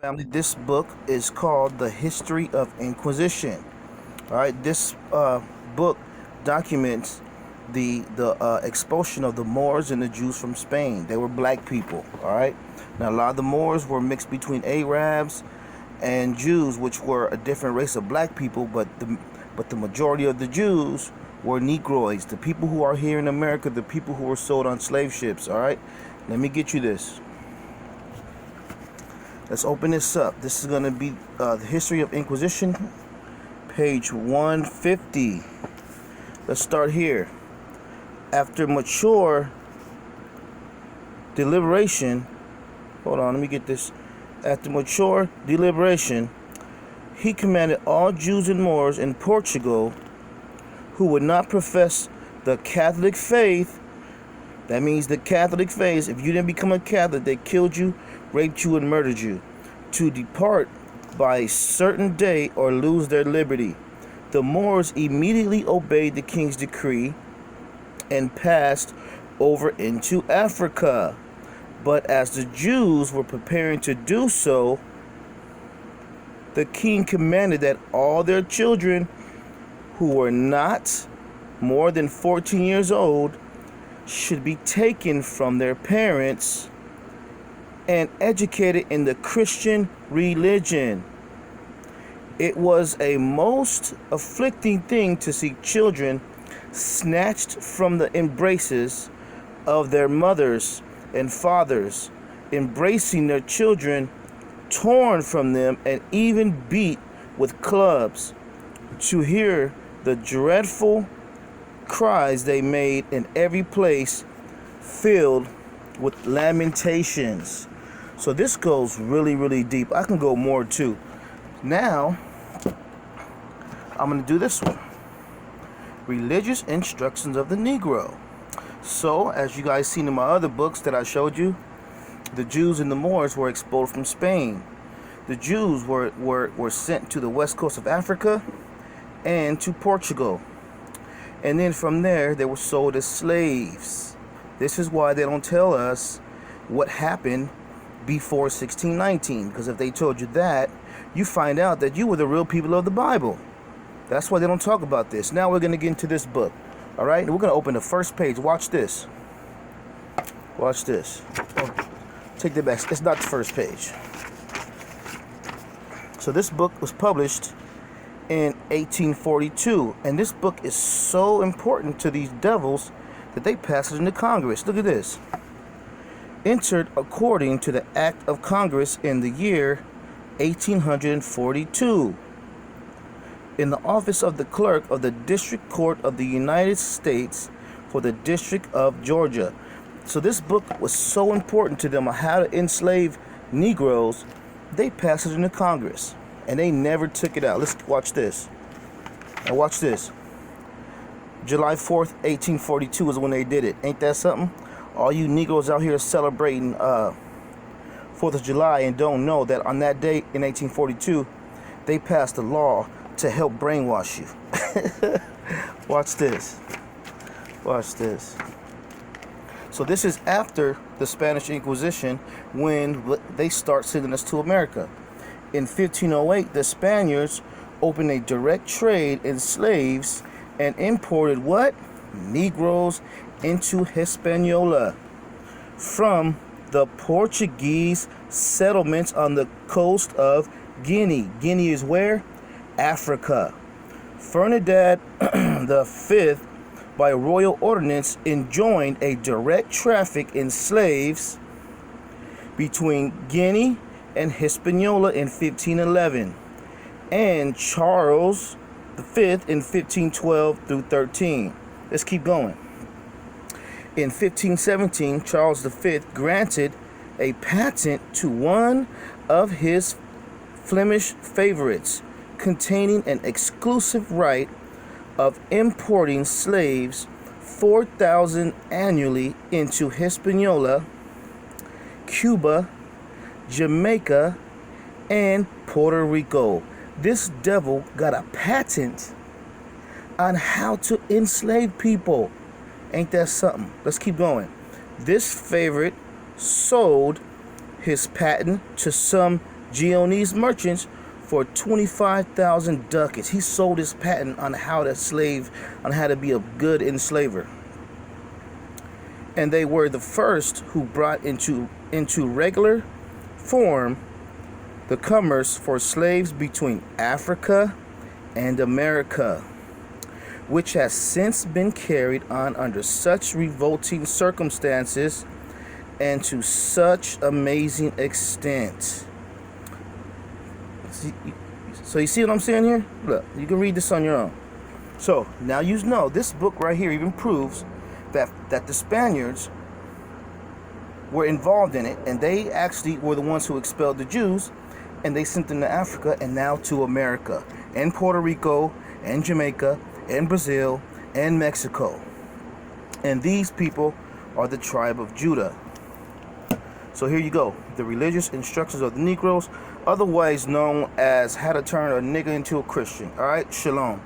Family, this book is called The History of Inquisition. All right, this book documents the expulsion of the Moors and the Jews from Spain. They were black people. All right, now a lot of the Moors were mixed between Arabs and Jews, which were a different race of black people, but the majority of the Jews were Negroids, the people who are here in America, the people who were sold on slave ships. All right, let me get you this. Let's open this up. This is going to be the History of Inquisition, page 150. Let's start here. After mature deliberation, hold on, let me get this. After mature deliberation, he commanded all Jews and Moors in Portugal who would not profess the Catholic faith. That means the Catholic faith. If you didn't become a Catholic, they killed you, raped you, and murdered you, to depart by a certain day or lose their liberty. The Moors immediately obeyed the king's decree and passed over into Africa. But as the Jews were preparing to do so, the king commanded that all their children who were not more than 14 years old should be taken from their parents and educated in the Christian religion. It was a most afflicting thing to see children snatched from the embraces of their mothers and fathers, embracing their children, torn from them, and even beat with clubs. To hear the dreadful cries they made in every place filled with lamentations. So this goes really, really deep. I can go more too. Now, I'm going to do this one. Religious instructions of the Negro. So, as you guys seen in my other books that I showed you, the Jews and the Moors were expelled from Spain. The Jews were sent to the west coast of Africa and to Portugal. And then from there, they were sold as slaves. This is why they don't tell us what happened before 1619. Because if they told you that, you find out that you were the real people of the Bible. That's why they don't talk about this. Now we're going to get into this book. All right? We're going to open the first page. Watch this. Watch this. Oh, take that back. It's not the first page. So this book was published in 1842. And this book is so important to these devils that they passed it into Congress. Look at this. Entered according to the Act of Congress in the year 1842. In the office of the clerk of the District Court of the United States for the District of Georgia. So this book was so important to them on how to enslave Negroes, they passed it into Congress. And they never took it out. Let's watch this. Now watch this. July 4th, 1842 is when they did it. Ain't that something? All you Negroes out here celebrating 4th of July and don't know that on that day in 1842, they passed a law to help brainwash you. Watch this. Watch this. So this is after the Spanish Inquisition, when they start sending us to America. In 1508, the Spaniards opened a direct trade in slaves and imported what? Negroes into Hispaniola from the Portuguese settlements on the coast of Guinea. Guinea is where? Africa. Ferdinand V, by royal ordinance, enjoined a direct traffic in slaves between Guinea and Hispaniola in 1511, and Charles V in 1512 through 13. Let's keep going. In 1517, Charles V granted a patent to one of his Flemish favorites, containing an exclusive right of importing slaves 4,000 annually into Hispaniola, Cuba, Jamaica, and Puerto Rico. This devil got a patent on how to enslave people. Ain't that something? Let's keep going. This favorite sold his patent to some Genoese merchants for 25,000 ducats. He sold his patent on how to be a good enslaver. And they were the first who brought into regular form the commerce for slaves between Africa and America, which has since been carried on under such revolting circumstances and to such amazing extent. So you see what I'm saying here? Look, you can read this on your own. So now you know this book right here even proves that the Spaniards were involved in it, and they actually were the ones who expelled the Jews, and they sent them to Africa and now to America, and Puerto Rico, and Jamaica, and Brazil, and Mexico. And these people are the tribe of Judah. So here you go. The religious instructions of the Negroes, otherwise known as how to turn a nigga into a Christian. All right, shalom.